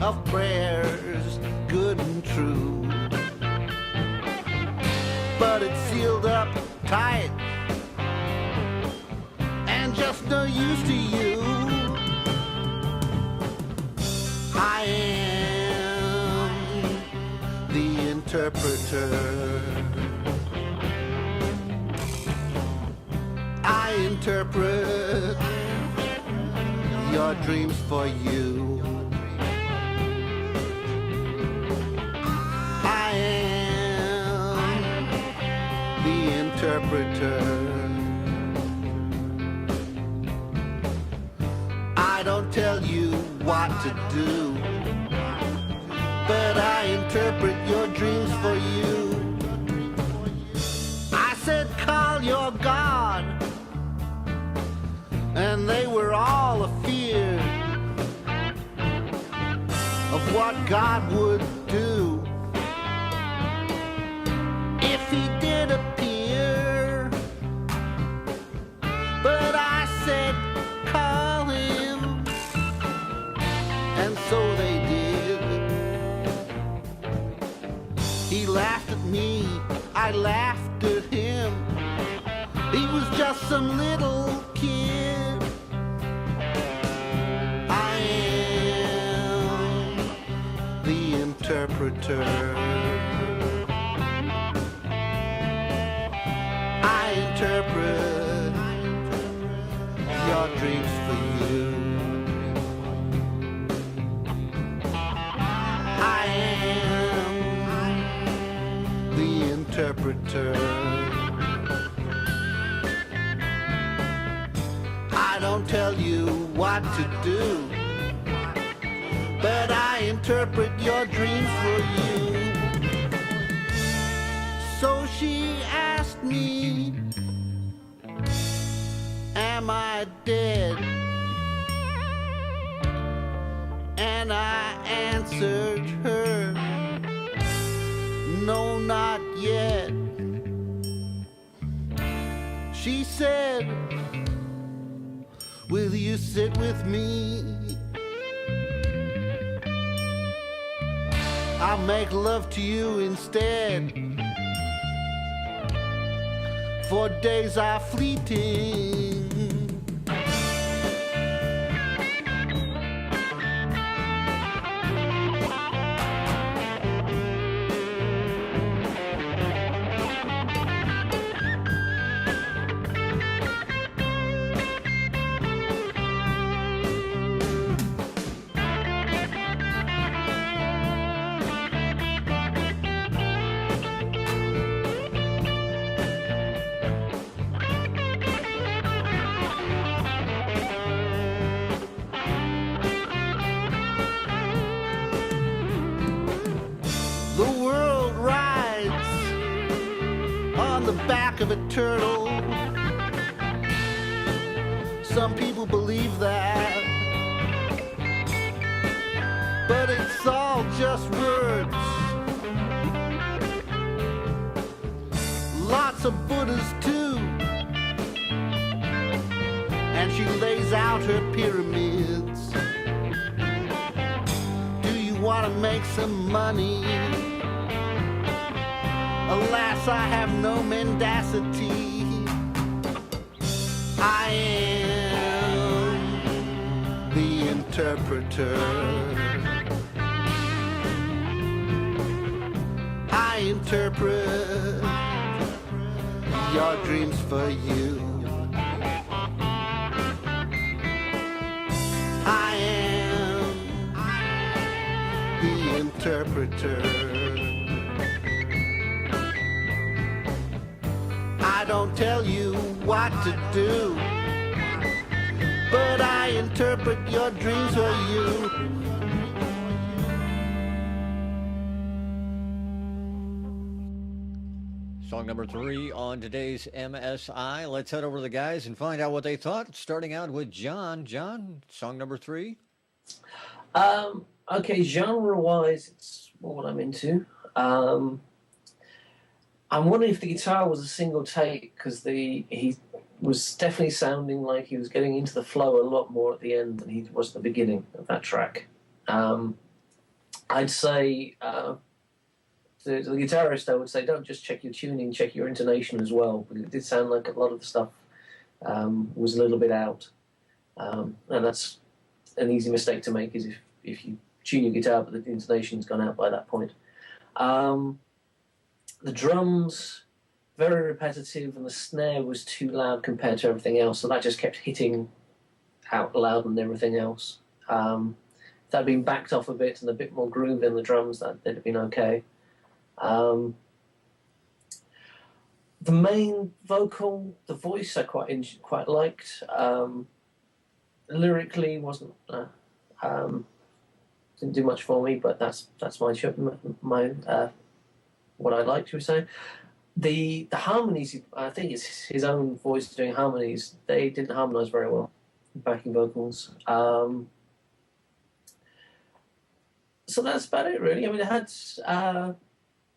of prayers, good and true. But it's sealed up tight and just no use to you. I am the interpreter. I interpret your dreams for you. I am the interpreter. I don't tell you what to do, but I interpret your dreams for you. I said call your God, and they were all afeard of what God would do if he did appear. But I said call him, and so they did. He laughed at me, I laughed at him. He was just some little kid. I am the interpreter. I interpret your dreams for you. I am the interpreter. I don't tell you what to do, but I interpret your dreams for you. So she asked me, am I dead? And I answered her, no, not yet. She said, will you sit with me? I'll make love to you instead, for days are fleeting. Back of a turtle. Some people believe that, but it's all just words. Lots of Buddhas too, and she lays out her pyramids. Do you want to make some money? Alas, I have no mendacity. I am the interpreter. I interpret your dreams for you. I am the interpreter. I don't tell you what to do, but I interpret your dreams for you. Song number 3 on today's MSI. Let's head over to the guys and find out what they thought, starting out with John. John, song number 3. Okay, genre-wise, it's what I'm into. I'm wondering if the guitar was a single take, because he was definitely sounding like he was getting into the flow a lot more at the end than he was at the beginning of that track. I'd say the guitarist, I would say, don't just check your tuning, check your intonation as well. But it did sound like a lot of the stuff was a little bit out. And that's an easy mistake to make, is if you tune your guitar but the intonation's gone out by that point. The drums, very repetitive, and the snare was too loud compared to everything else, so that just kept hitting out louder than everything else. If that had been backed off a bit and a bit more groove in the drums, that'd have been okay. The main vocal, the voice, I quite liked. Lyrically, wasn't didn't do much for me, but that's my what I liked. You were saying the harmonies. I think it's his own voice doing harmonies. They didn't harmonize very well, backing vocals. So that's about it, really. I mean, it had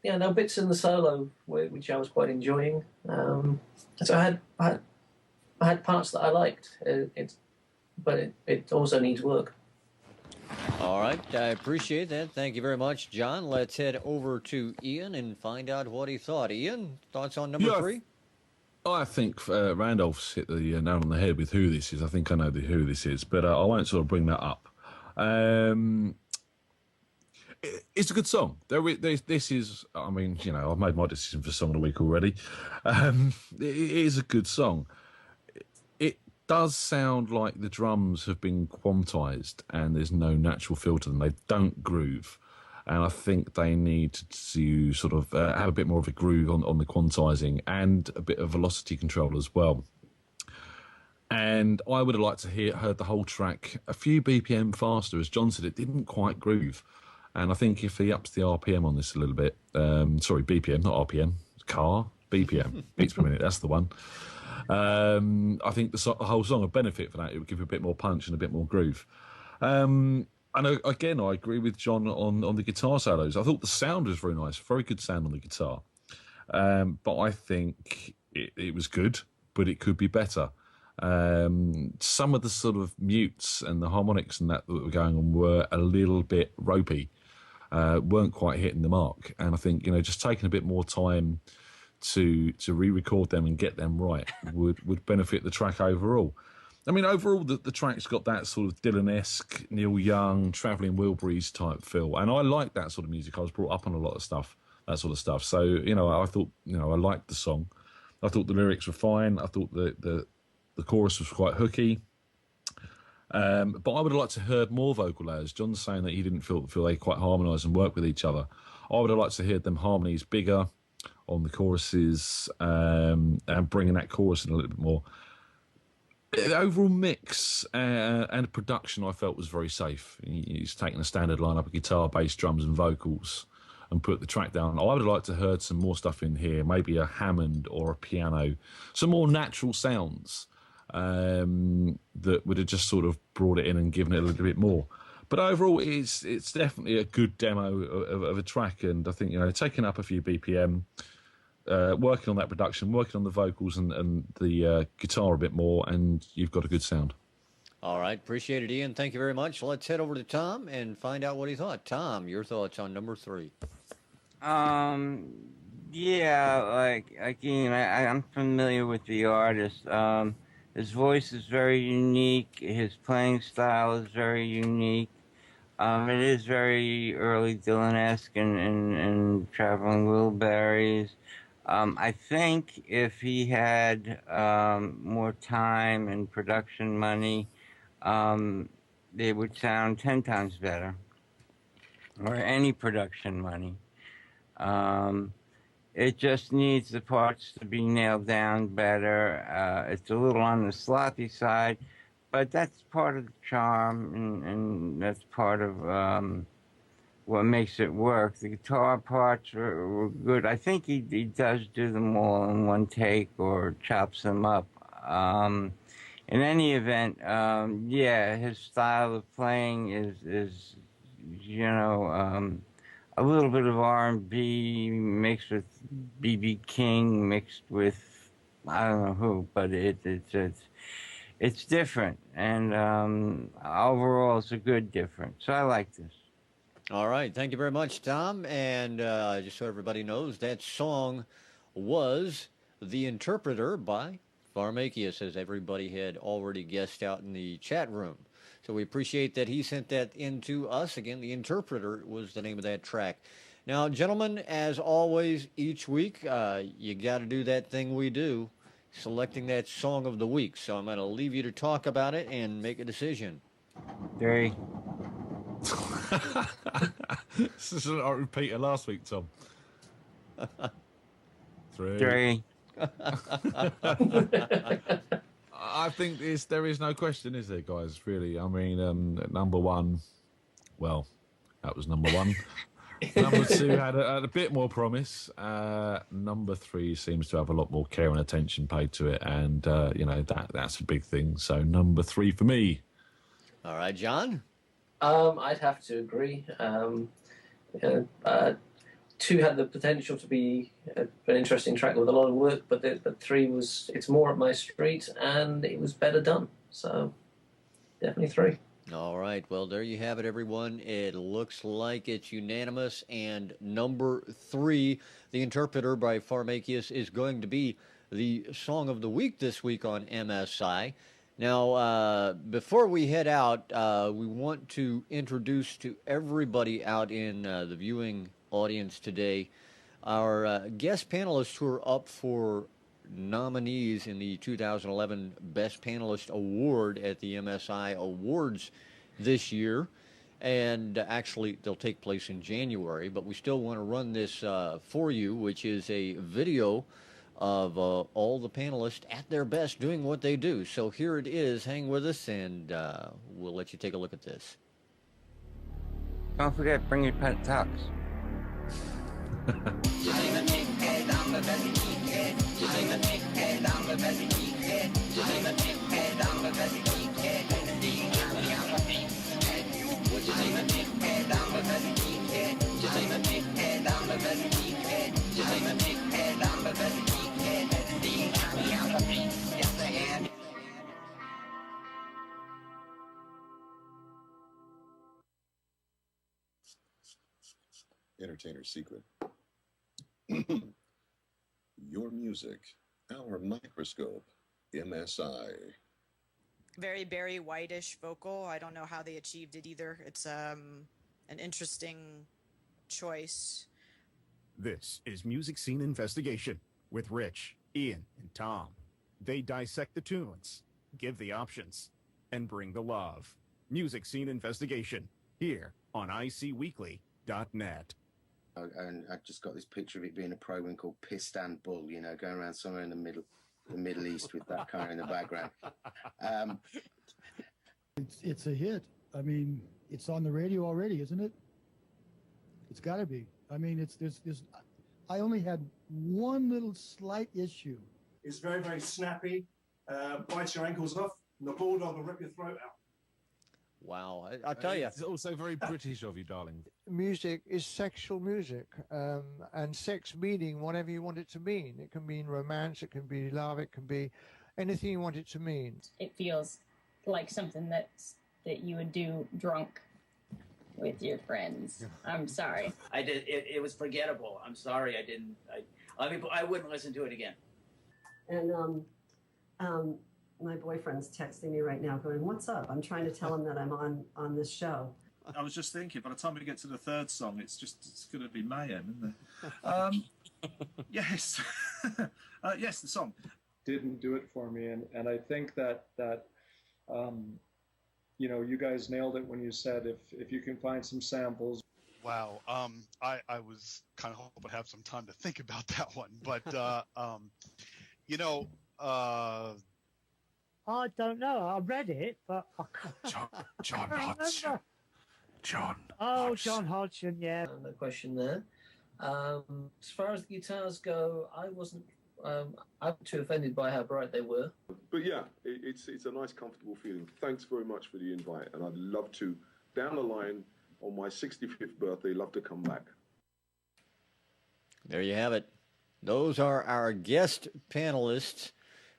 there were bits in the solo which I was quite enjoying. So I had parts that I liked. But it also needs work. All right, I appreciate that. Thank you very much, John. Let's head over to Ian and find out what he thought. Ian, thoughts on number 3? I think Randolph's hit the nail on the head with who this is. I think I know who this is, but I won't sort of bring that up. It's a good song. This is, I mean, I've made my decision for Song of the Week already. It is a good song. It does sound like the drums have been quantized and there's no natural feel to them. They don't groove. And I think they need to sort of have a bit more of a groove on the quantizing and a bit of velocity control as well. And I would have liked to heard the whole track a few BPM faster. As John said, it didn't quite groove. And I think if he ups the RPM on this a little bit, sorry, BPM, not RPM, car, BPM, beats per minute, that's the one. I think the whole song would benefit for that. It would give a bit more punch and a bit more groove. And again, I agree with John on the guitar solos. I thought the sound was very nice, very good sound on the guitar. But I think it was good, but it could be better. Some of the sort of mutes and the harmonics and that were going on were a little bit ropey, weren't quite hitting the mark. And I think, just taking a bit more time to re-record them and get them right would benefit the track overall. I mean, overall, the track's got that sort of Dylan-esque, Neil Young, Travelling Wilburys type feel. And I like that sort of music. I was brought up on a lot of stuff, that sort of stuff. So, I thought, I liked the song. I thought the lyrics were fine. I thought the chorus was quite hooky. But I would have liked to heard more vocal layers. John's saying that he didn't feel they quite harmonise and work with each other. I would have liked to hear them harmonies bigger on the choruses and bringing that chorus in a little bit more. The overall mix and production I felt was very safe. He's taken a standard lineup of guitar, bass, drums and vocals and put the track down. I would have liked to heard some more stuff in here, maybe a Hammond or a piano, some more natural sounds that would have just sort of brought it in and given it a little bit more. But overall, it's definitely a good demo of a track, and I think taking up a few BPM, working on that production, working on the vocals and the guitar a bit more, and you've got a good sound. All right, appreciate it, Ian. Thank you very much. Let's head over to Tom and find out what he thought. Tom, your thoughts on number 3? Yeah, like again, I'm familiar with the artist. His voice is very unique. His playing style is very unique. It is very early Dylan-esque and Traveling Wilburys. I think if he had more time and production money, it would sound 10 times better. Or any production money. It just needs the parts to be nailed down better. It's a little on the sloppy side, but that's part of the charm, and that's part of what makes it work. The guitar parts were good. I think he does do them all in one take or chops them up. In any event, his style of playing is a little bit of R&B mixed with B.B. King, mixed with I don't know who, but it's different, and overall it's a good difference. So I like this. All right. Thank you very much, Tom. And just so everybody knows, that song was The Interpreter by Pharmakeus, as everybody had already guessed out in the chat room. So we appreciate that he sent that in to us. Again, The Interpreter was the name of that track. Now, gentlemen, as always, each week, you got to do that thing we do, selecting that song of the week. So I'm going to leave you to talk about it and make a decision. 3. This is a repeater last week, Tom. 3. 3. I think there is no question, is there, guys? Really, I mean, number one. Well, that was number one. Number 2 had a bit more promise. Number 3 seems to have a lot more care and attention paid to it, and that's a big thing. So number 3 for me. All right, John? I'd have to agree. 2 had the potential to be an interesting track with a lot of work, but 3 it's more up my street, and it was better done. So definitely 3. All right. Well, there you have it, everyone. It looks like it's unanimous. And number 3, The Interpreter by Pharmakeus, is going to be the song of the week this week on MSI. Now, before we head out, we want to introduce to everybody out in the viewing audience today our guest panelists who are up for nominees in the 2011 Best Panelist Award at the MSI Awards this year. And actually, they'll take place in January, but we still want to run this for you, which is a video of all the panelists at their best doing what they do. So here it is. Hang with us, and we'll let you take a look at this. Don't forget, bring your pet tux. Entertainer's secret. Your music, our microscope, MSI. Very Barry Whitish vocal. I don't know how they achieved it either. It's an interesting choice. This is Music Scene Investigation with Rich, Ian, and Tom. They dissect the tunes, give the options, and bring the love. Music Scene Investigation here on icweekly.net. And I just got this picture of it being a program called Pistan Bull, you know, going around somewhere in the Middle East with that car in the background. It's a hit. I mean, it's on the radio already, isn't it? It's got to be. I mean, there's. I only had one little slight issue. It's very, very snappy. Bites your ankles off, and the bulldog will rip your throat out. Wow, I'll tell you. It's also very British of you, darling. Music is sexual music, and sex meaning whatever you want it to mean. It can mean romance, it can be love, it can be anything you want it to mean. It feels like something that you would do drunk with your friends. I'm sorry. I did. It was forgettable. I'm sorry. I didn't. I mean, I wouldn't listen to it again. And my boyfriend's texting me right now going, "What's up?" I'm trying to tell him that I'm on this show. I was just thinking, by the time we get to the 3rd song, it's going to be mayhem, isn't it? Yes. Yes, the song didn't do it for me. And I think that you know, you guys nailed it when you said if you can find some samples. Wow. I was kind of hoping to have some time to think about that one, but you know, I don't know. I read it, but I can't. Jon Hodgson. Jon. Oh, Jon Hodgson, yeah. No question there. As far as the guitars go, I wasn't too offended by how bright they were. But yeah, it's a nice, comfortable feeling. Thanks very much for the invite, and I'd love to, down the line, on my 65th birthday, love to come back. There you have it. Those are our guest panelists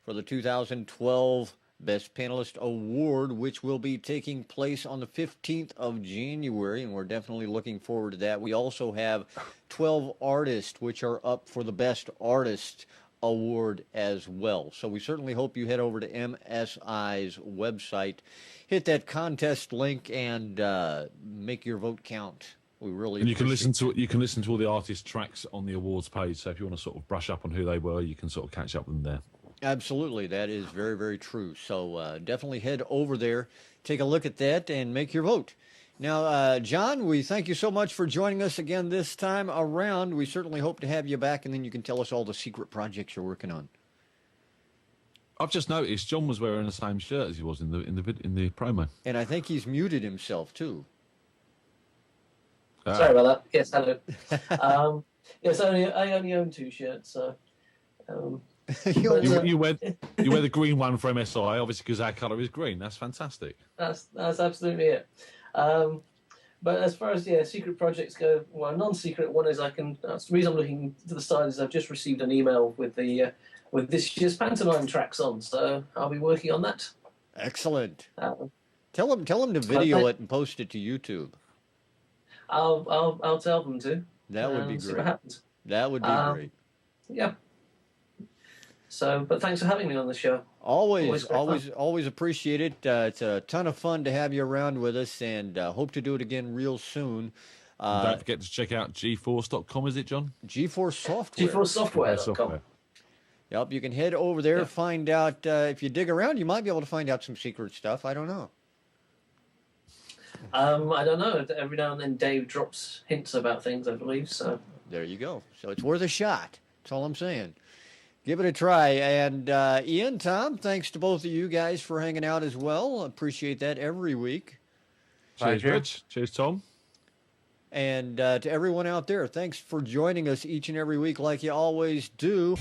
for the 2012 Best Panelist Award, which will be taking place on the 15th of January, and we're definitely looking forward to that. We also have 12 artists, which are up for the Best Artist Award as well. So we certainly hope you head over to MSI's website, hit that contest link, and make your vote count. We really and you can listen to all the artist tracks on the awards page. So if you want to sort of brush up on who they were, you can sort of catch up with them there. Absolutely, that is very, very true. So definitely head over there, take a look at that, and make your vote. Now, John, we thank you so much for joining us again this time around. We certainly hope to have you back, and then you can tell us all the secret projects you're working on. I've just noticed John was wearing the same shirt as he was in the promo, and I think he's muted himself too. Sorry about that. Yes, hello. Yes, I only own 2 shirts, so. You wear the green one for MSI, obviously, because our colour is green. That's fantastic. That's absolutely it. But as far as secret projects go, well, non-secret one is that's the reason I'm looking to the side is I've just received an email with with this year's pantomime tracks on, so I'll be working on that. Excellent. Tell them to video it and post it to YouTube. I'll tell them to. That would be great. See what happens. That would be great. Yeah. So, but thanks for having me on the show. Always appreciate it. It's a ton of fun to have you around with us, and hope to do it again real soon. Don't forget to check out GeForce.com, is it, John? GeForce Software. GeForceSoftware.com. Yep, you can head over there, find out, if you dig around, you might be able to find out some secret stuff. I don't know. I don't know. Every now and then Dave drops hints about things, I believe, so. There you go. So it's worth a shot. That's all I'm saying. Give it a try. And Ian, Tom, thanks to both of you guys for hanging out as well. Appreciate that every week. Cheers, Rich. Cheers, Tom. And to everyone out there, thanks for joining us each and every week like you always do.